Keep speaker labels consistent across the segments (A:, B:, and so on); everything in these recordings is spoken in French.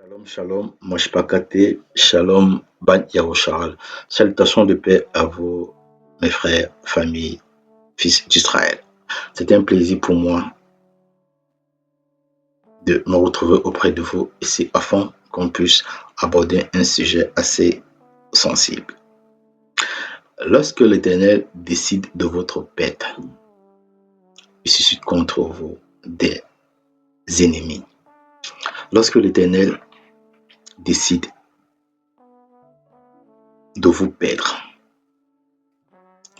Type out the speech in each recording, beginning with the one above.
A: Shalom, shalom, Moshpakate, shalom, Ban Yahushal. Salutations de paix à vous, mes frères, familles, fils d'Israël. C'est un plaisir pour moi de me retrouver auprès de vous ici afin qu'on puisse aborder un sujet assez sensible. Lorsque l'Éternel décide de votre bête, il suscite contre vous des ennemis. Lorsque l'Éternel décide de vous perdre,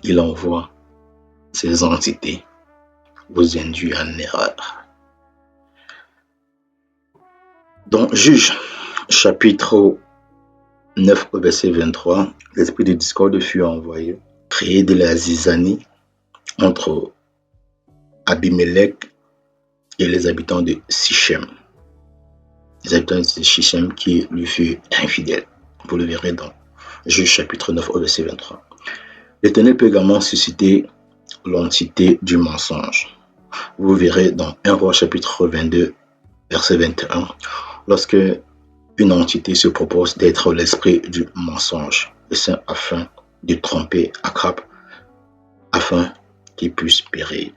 A: il envoie ces entités vous induire en erreur. Dans Juge, chapitre 9, verset 23, l'esprit de discorde fut envoyé, créé de la zizanie entre Abimelech et les habitants de Sichem. Les habitants de Sichem qui lui furent infidèles. Vous le verrez dans Juge, chapitre 9, verset 23. L'Éternel peut également susciter l'entité du mensonge. Vous verrez dans 1 Roi, chapitre 22, verset 21, lorsque une entité se propose d'être l'esprit du mensonge, afin de tromper Akab, afin qu'il puisse périr.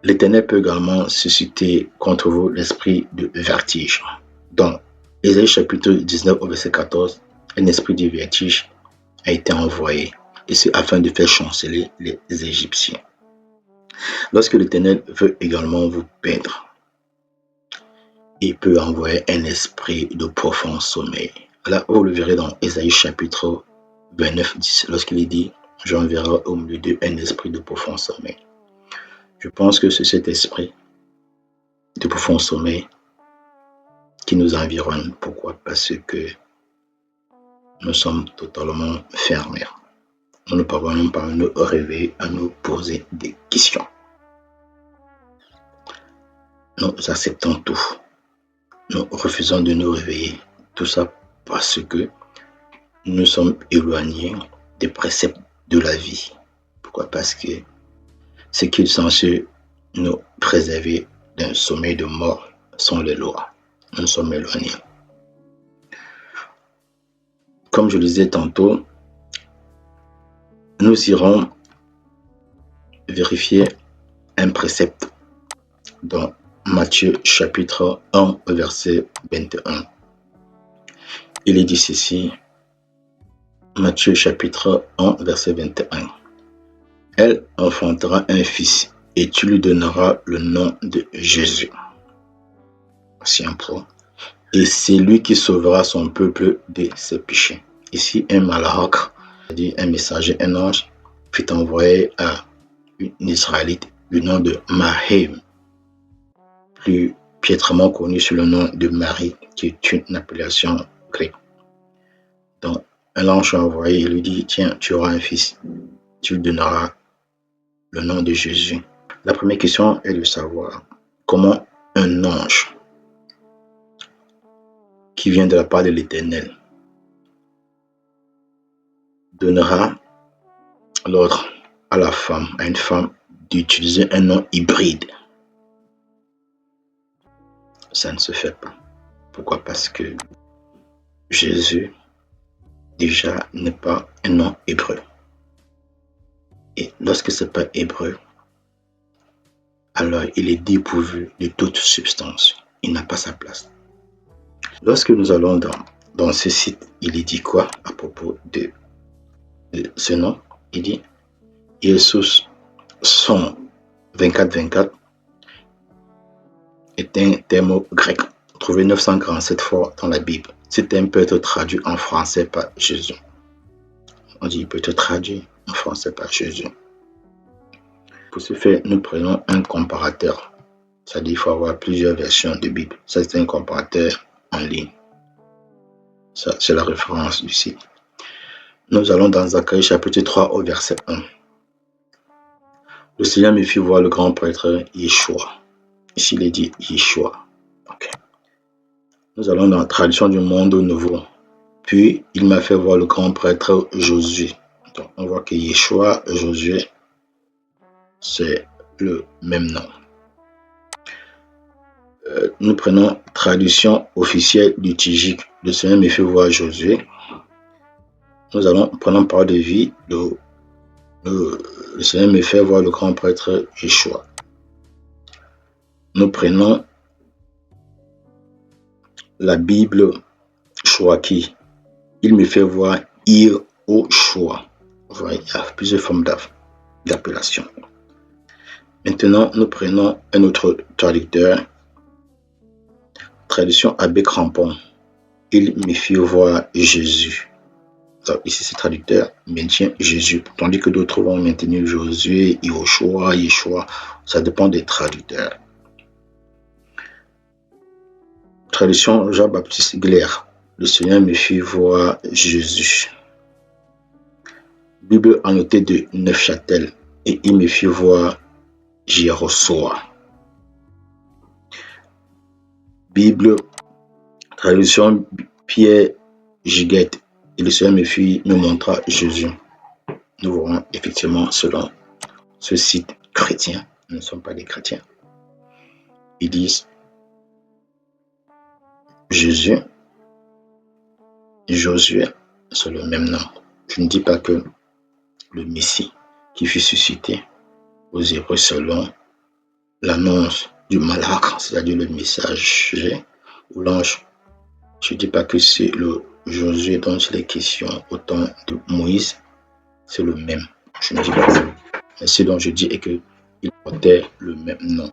A: L'Éternel peut également susciter contre vous l'esprit de vertige. Dans Ésaïe chapitre 19 au verset 14, un esprit de vertige a été envoyé, et c'est afin de faire chanceler les Égyptiens. Lorsque l'Éternel veut également vous perdre, il peut envoyer un esprit de profond sommeil. Là, vous le verrez dans Ésaïe chapitre 29, 10, lorsqu'il dit « J'enverrai au milieu d'eux un esprit de profond sommeil ». Je pense que c'est cet esprit de profond sommeil qui nous environne. Pourquoi? Parce que nous sommes totalement fermés. Nous ne parvenons pas à nous réveiller, à nous poser des questions. Nous acceptons tout. Nous refusons de nous réveiller. Tout ça parce que nous sommes éloignés des préceptes de la vie. Pourquoi? Parce que ce qui est censé nous préserver d'un sommeil de mort sont les lois. Nous sommes éloignés. Comme je le disais tantôt, nous irons vérifier un précepte dans Matthieu chapitre 1, verset 21. Il est dit ceci, Matthieu chapitre 1, verset 21. Elle enfantera un fils et tu lui donneras le nom de Jésus. C'est un point. Et c'est lui qui sauvera son peuple de ses péchés. Ici, un malach, c'est-à-dire un messager, un ange, fut envoyé à une Israélite du nom de Mahem, plus piètrement connu sous le nom de Marie, qui est une appellation grecque. Donc, un ange envoyé, il lui dit, tiens, tu auras un fils, tu lui donneras le nom de Jésus. La première question est de savoir comment un ange qui vient de la part de l'Éternel donnera l'ordre à la femme, à une femme, d'utiliser un nom hybride. Ça ne se fait pas. Pourquoi? Parce que Jésus, déjà, n'est pas un nom hébreu. Et lorsque ce n'est pas hébreu, alors il est dépourvu de toute substance. Il n'a pas sa place. Lorsque nous allons dans ce site, il est dit quoi à propos de ce nom? Il dit Jésus 24 est un terme grec trouvé 947 fois dans la Bible. Ce terme peut être traduit en français par Jésus. On dit qu'il peut être traduit en français par Jésus. Pour ce faire, nous prenons un comparateur. C'est-à-dire qu'il faut avoir plusieurs versions de Bible. Ça, c'est un comparateur en ligne. Ça, c'est la référence du site. Nous allons dans Zacharie chapitre 3 au verset 1. Le Seigneur me fit voir le grand prêtre Yeshua. Ici, il est dit Yeshua. Okay. Nous allons dans la tradition du monde nouveau. Puis, il m'a fait voir le grand prêtre Josué. Donc, on voit que Yeshua et Josué, c'est le même nom. Nous prenons traduction officielle du Tijik. Le Seigneur me fait voir Josué. Nous allons prendre parole de vie. Le Seigneur me fait voir le grand prêtre Yeshua. Nous prenons la Bible Chouaki. Il me fait voir Yehoshua. Voilà, il y a plusieurs formes d'appellation. Maintenant, nous prenons un autre traducteur. Traduction Abbé Crampon. Il me fait voir Jésus. Donc, ici, ce traducteur maintient Jésus, tandis que d'autres vont maintenir Josué, Yehoshua, Yeshua. Ça dépend des traducteurs. Traduction Jean-Baptiste Glaire. Le Seigneur me fit voir Jésus. Bible annotée de Neufchâtel. Et il me fit voir Jéhoshua. Bible traduction Pierre Giguette. Et le Seigneur me montra Jésus. Nous verrons effectivement selon ce site chrétien. Nous ne sommes pas des chrétiens. Ils disent Jésus, Josué, c'est le même nom. Je ne dis pas que le Messie qui fut suscité aux Hébreux selon l'annonce du Malach, c'est-à-dire le messager ou l'ange. Je ne dis pas que c'est le Josué dont il est question au temps de Moïse, c'est le même. Je ne dis pas ça. Mais ce dont je dis est qu'il portait le même nom.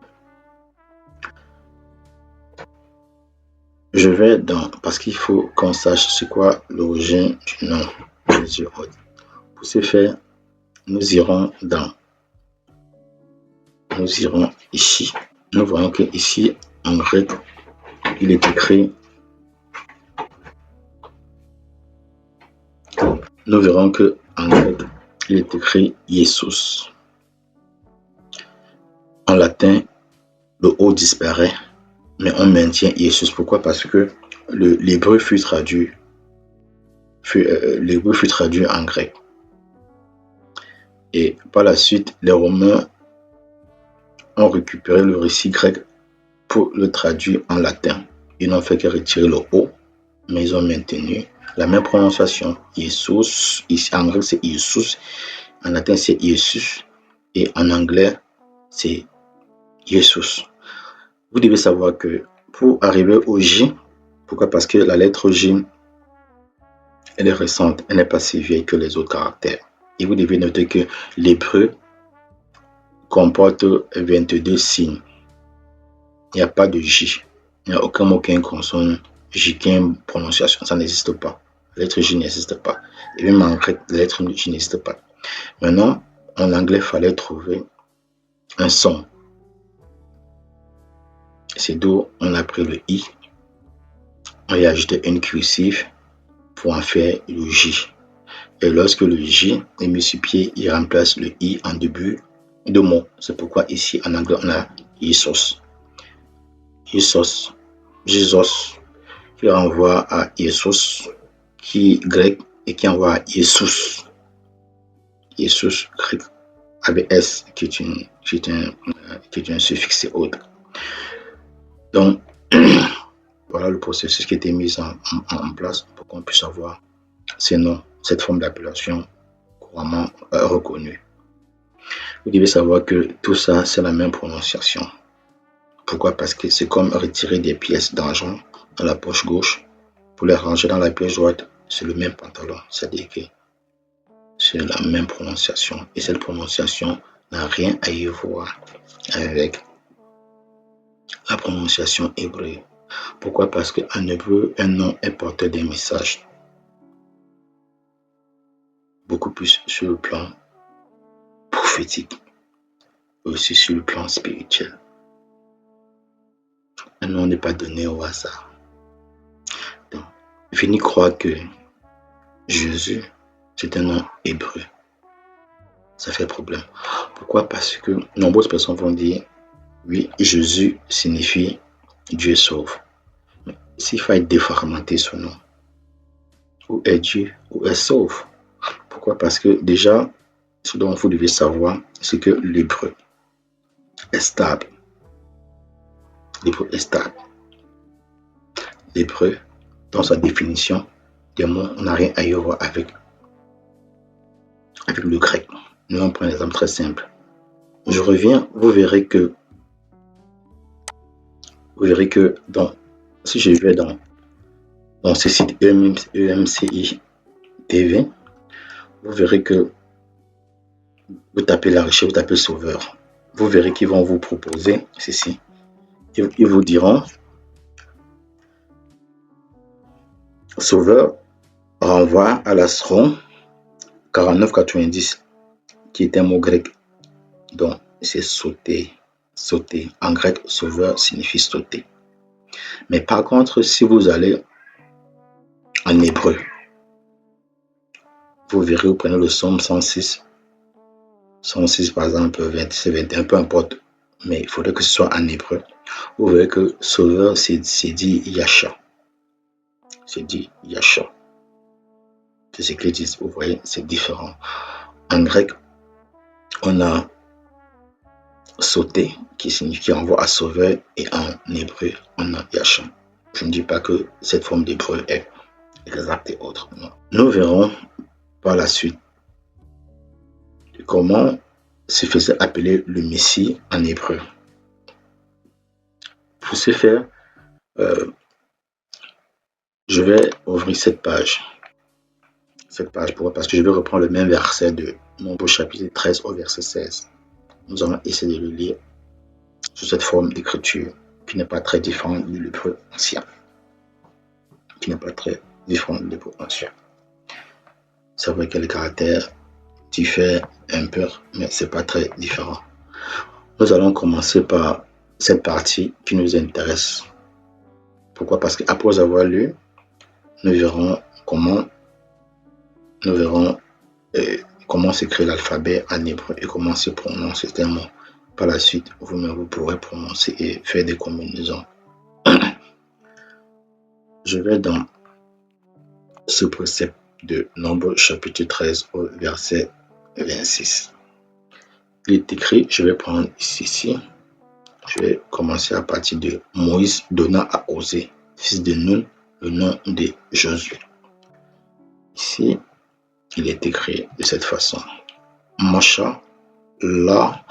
A: Je vais parce qu'il faut qu'on sache c'est quoi l'origine du nom de Dieu. Pour ce faire, nous irons ici. Nous voyons que ici, en grec, il est écrit. Nous verrons que en grec, il est écrit Jesus. En latin, le O disparaît, mais on maintient Jesus. Pourquoi? Parce que l'hébreu fut traduit en grec. Et par la suite, les Romains ont récupéré le récit grec pour le traduire en latin. Ils n'ont fait que retirer le O, mais ils ont maintenu la même prononciation. Jesus, ici en grec c'est Jesus, en latin c'est Jesus, et en anglais c'est Jesus. Vous devez savoir que pour arriver au J, pourquoi? Parce que la lettre J, elle est récente, elle n'est pas si vieille que les autres caractères. Et vous devez noter que l'hébreu comporte 22 signes. Il n'y a pas de J. Il n'y a aucun mot qui a une consonne J qui a une prononciation. Ça n'existe pas. La lettre J n'existe pas. Et même en grec, la lettre J n'existe pas. Maintenant, en anglais, il fallait trouver un son. C'est d'où on a pris le I. On y a ajouté une cursive pour en faire le J. Et lorsque le J est mis sur pied, il remplace le I en début de mot. C'est pourquoi ici, en anglais, on a Jesus. Jesus, qui renvoie à Jesus, qui est grec, et qui envoie à Jesus. Jesus, grec, avec S, qui est un suffixe autre. Donc, voilà le processus qui a été mis en place pour qu'on puisse avoir ces noms, cette forme d'appellation couramment reconnue. Vous devez savoir que tout ça, c'est la même prononciation. Pourquoi? Parce que c'est comme retirer des pièces d'argent dans la poche gauche pour les ranger dans la poche droite. C'est le même pantalon. C'est-à-dire que c'est la même prononciation. Et cette prononciation n'a rien à y voir avec la prononciation hébreu. Pourquoi? Parce qu'en hébreu, un nom est porteur des messages. Beaucoup plus sur le plan prophétique, aussi sur le plan spirituel. Un nom n'est pas donné au hasard. Donc, venez croire que Jésus, c'est un nom hébreu. Ça fait problème. Pourquoi? Parce que nombreuses personnes vont dire, oui, Jésus signifie Dieu sauve. Mais s'il faut déformater ce nom, où est Dieu, où est sauve? Pourquoi? Parce que déjà, ce dont vous devez savoir, c'est que l'hébreu est stable. L'hébreu est stable. L'hébreu, dans sa définition des mots, on n'a rien à y voir avec le grec. Nous, on prend un exemple très simple. Je reviens, vous verrez que si je vais dans ce site EMCI TV, vous verrez que vous tapez la recherche, vous tapez sauveur. Vous verrez qu'ils vont vous proposer ceci. Ils vous diront sauveur renvoie à l'astron 4990 qui est un mot grec. Donc c'est sauter. Sauter. En grec, sauveur signifie sauter. Mais par contre, si vous allez en hébreu, vous verrez, vous prenez le psaume 106 par exemple, 27, 21, peu importe, mais il faudrait que ce soit en hébreu. Vous verrez que sauveur, c'est dit Yasha. C'est dit Yasha. C'est ce qu'ils disent, vous voyez, c'est différent. En grec, on a sauter qui signifie envoie à sauveur, et en hébreu, on a Yasha. Je ne dis pas que cette forme d'hébreu est exacte et autre. Non. Nous verrons par la suite comment se faisait appeler le Messie en hébreu. Pour ce faire, je vais ouvrir cette page. Pourquoi? Parce que je vais reprendre le même verset de Nombre chapitre 13 au verset 16. Nous allons essayer de le lire sous cette forme d'écriture qui n'est pas très différente de l'hébreu ancien. C'est vrai que les caractères diffèrent un peu, mais c'est pas très différent. Nous allons commencer par cette partie qui nous intéresse. Pourquoi? Parce qu'après avoir lu, nous verrons comment s'écrit l'alphabet en hébreu et comment se prononce certains mots. Par la suite, vous pourrez prononcer et faire des combinaisons. Je vais dans ce précepte de Nombre chapitre 13 au verset 26. Il est écrit, je vais prendre ici, je vais commencer à partir de Moïse donna à Osée, fils de Nun, le nom de Josué. Ici, il est écrit de cette façon. Masha la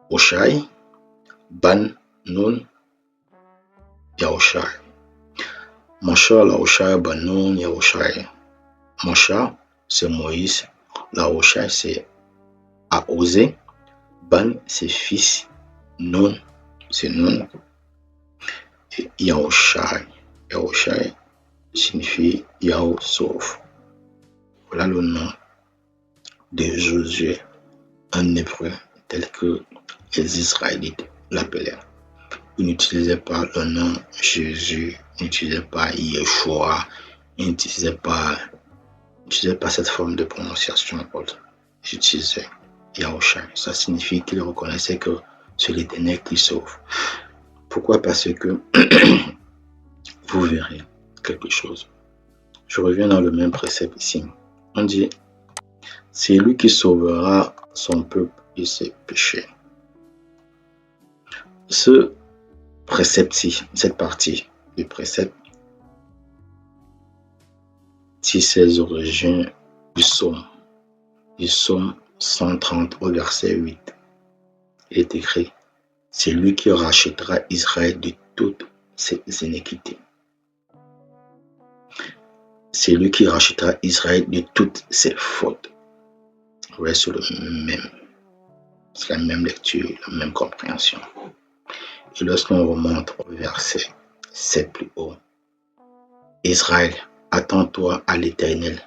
A: Oshai ban Nun Yaoshai. Masha la Oshai ban Nun Yaoshai. Masha, c'est Moïse. La Oshai, c'est à Osée. Ban, c'est fils. Nun, c'est Nun. Et Yaoshai. Yaoshai signifie Yahoo sauve. Voilà le nom de Josué en hébreu tel que les Israélites l'appelaient. Ils n'utilisaient pas le nom Jésus, ils n'utilisaient pas Yeshua, ils n'utilisaient pas cette forme de prononciation autre. Ils utilisaient Yahushua. Ça signifie qu'ils reconnaissaient que c'est l'Éternel qui sauve. Pourquoi? Parce que vous verrez quelque chose. Je reviens dans le même précepte ici. On dit, c'est lui qui sauvera son peuple et ses péchés. Ce précepte-ci, cette partie du précepte, si ses origines du psaume 130 au verset 8, il est écrit, c'est lui qui rachètera Israël de toutes ses iniquités. C'est lui qui rachètera Israël de toutes ses fautes. Vous voyez, c'est la même lecture, la même compréhension. Et lorsqu'on remonte au verset 7 plus haut, Israël, attends-toi à l'Éternel,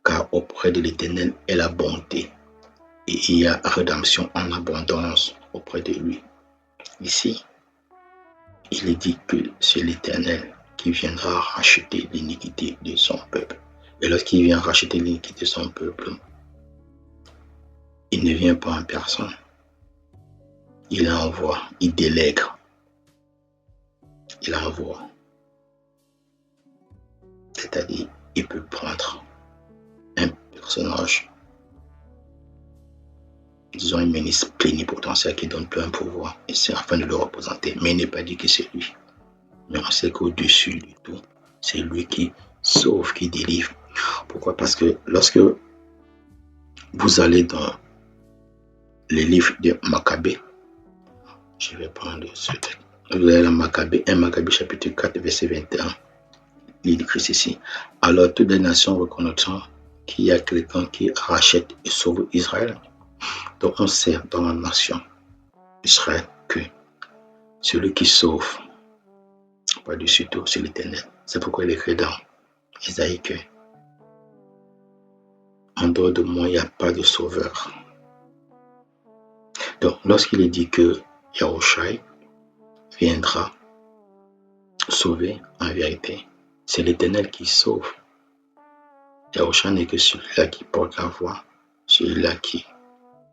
A: car auprès de l'Éternel est la bonté, et il y a rédemption en abondance auprès de lui. Ici, il est dit que c'est l'Éternel qui viendra racheter l'iniquité de son peuple. Et lorsqu'il vient racheter l'iniquité de son peuple, il ne vient pas en personne. Il envoie, il délègue. Il envoie. C'est-à-dire, il peut prendre un personnage disons, un ministre plénipotentiaire qui donne plein pouvoir, et c'est afin de le représenter. Mais il n'est pas dit que c'est lui. Mais on sait qu'au-dessus de tout, c'est lui qui sauve, qui délivre. Pourquoi? Parce que lorsque vous allez dans les livres de Maccabée, je vais prendre ce texte. Vous allez dans Maccabée, 1 Maccabée chapitre 4, verset 21. Il écrit ceci. Alors toutes les nations reconnaîtront qu'il y a quelqu'un qui rachète et sauve Israël. Donc on sait dans la nation Israël que celui qui sauve, par-dessus tout, c'est l'Éternel. C'est pourquoi il écrit dans Isaïe que en dehors de moi, il n'y a pas de sauveur. Donc lorsqu'il est dit que Yahushua viendra sauver, en vérité, c'est l'Éternel qui sauve. Yahushua n'est que celui-là qui porte la voix, celui-là qui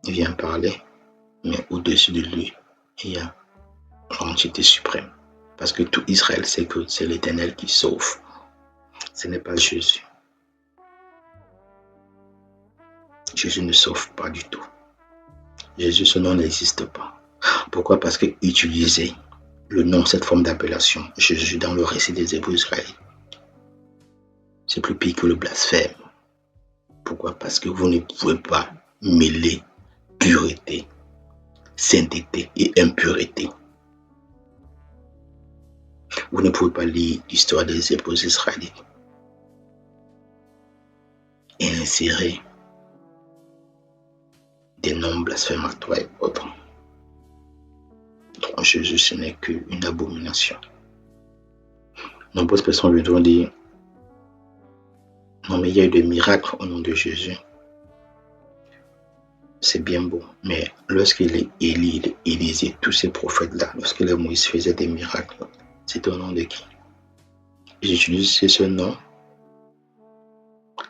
A: vient parler, mais au-dessus de lui, il y a l'entité suprême. Parce que tout Israël sait que c'est l'Éternel qui sauve. Ce n'est pas Jésus. Jésus ne sauve pas du tout. Jésus, ce nom n'existe pas. Pourquoi? Parce qu'utiliser le nom, cette forme d'appellation, Jésus, dans le récit des Hébreux israéliens, c'est plus pire que le blasphème. Pourquoi? Parce que vous ne pouvez pas mêler pureté, sainteté et impureté. Vous ne pouvez pas lire l'histoire des Hébreux israéliens et insérer des noms blasphématoires et autres. Donc Jésus, ce n'est qu'une abomination. Nombreuses personnes viendront dire, non mais il y a eu des miracles au nom de Jésus. C'est bien beau, mais lorsqu'il est Élie, Élisée, tous ces prophètes-là, lorsque les Moïse faisait des miracles, c'était au nom de qui? J'utilise ce nom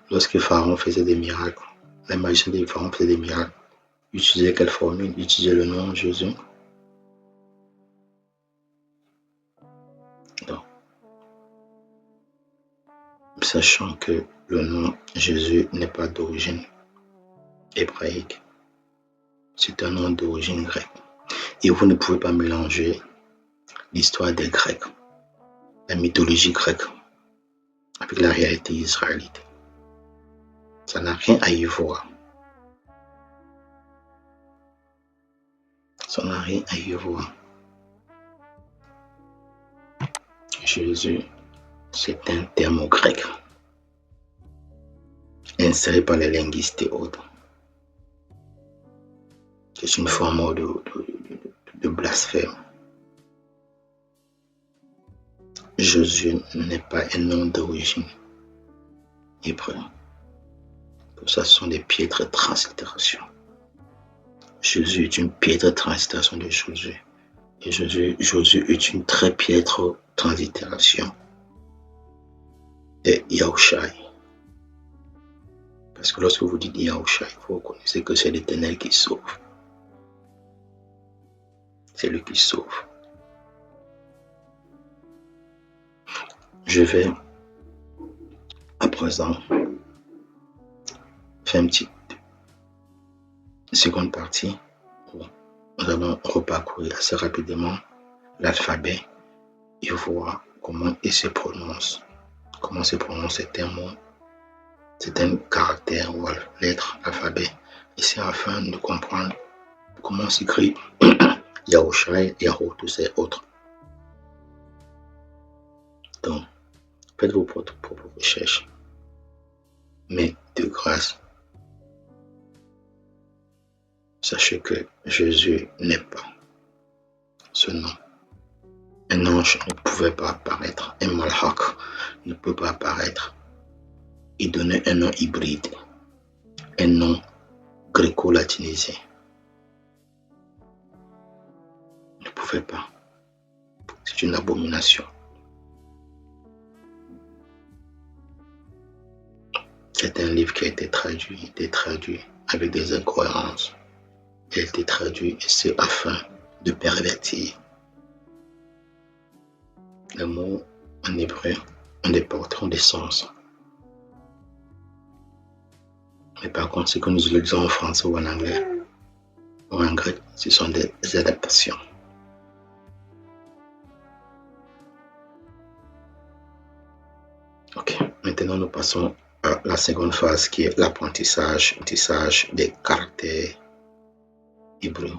A: lorsque Pharaon faisait des miracles. Les magiciens de Pharaon faisaient des miracles. Utiliser quelle formule? Utiliser le nom de Jésus. Donc, sachant que le nom Jésus n'est pas d'origine hébraïque, c'est un nom d'origine grecque. Et vous ne pouvez pas mélanger l'histoire des Grecs, la mythologie grecque, avec la réalité israélite. Ça n'a rien à y voir. Ça n'a rien à y voir. Jésus, c'est un terme grec, inséré par les linguistes et autres. C'est une forme de blasphème. Jésus n'est pas un nom d'origine hébreu. Pour ça, ce sont des piètres translittérations. Jésus est une piètre translittération de Jésus. Et Jésus est une très piètre translittération de Yahushua. Parce que lorsque vous dites Yahushua, vous reconnaissez que c'est l'Éternel qui sauve. C'est lui qui sauve. Je vais à présent faire une petite seconde partie où nous allons reparcourir assez rapidement l'alphabet et voir comment il se prononce. Comment se prononce certains mots, certains caractères ou lettres, alphabet. Et c'est afin de comprendre comment s'écrit Yahushua, Yahoo, tous ces autres. Donc, faites vos propres recherches. Mais de grâce, sachez que Jésus n'est pas ce nom. Un ange ne pouvait pas apparaître, un malhak ne peut pas apparaître et donner un nom hybride, un nom gréco-latinisé. Ne pouvait pas. C'est une abomination. C'est un livre qui a été traduit avec des incohérences. Il a été traduit et c'est afin de pervertir. Les mots en hébreu ont des porteurs, des sens. Mais par contre, ce que nous utilisons en français ou en anglais, ou en grec, ce sont des adaptations. Ok, maintenant nous passons à la seconde phase qui est l'apprentissage des caractères hébreux.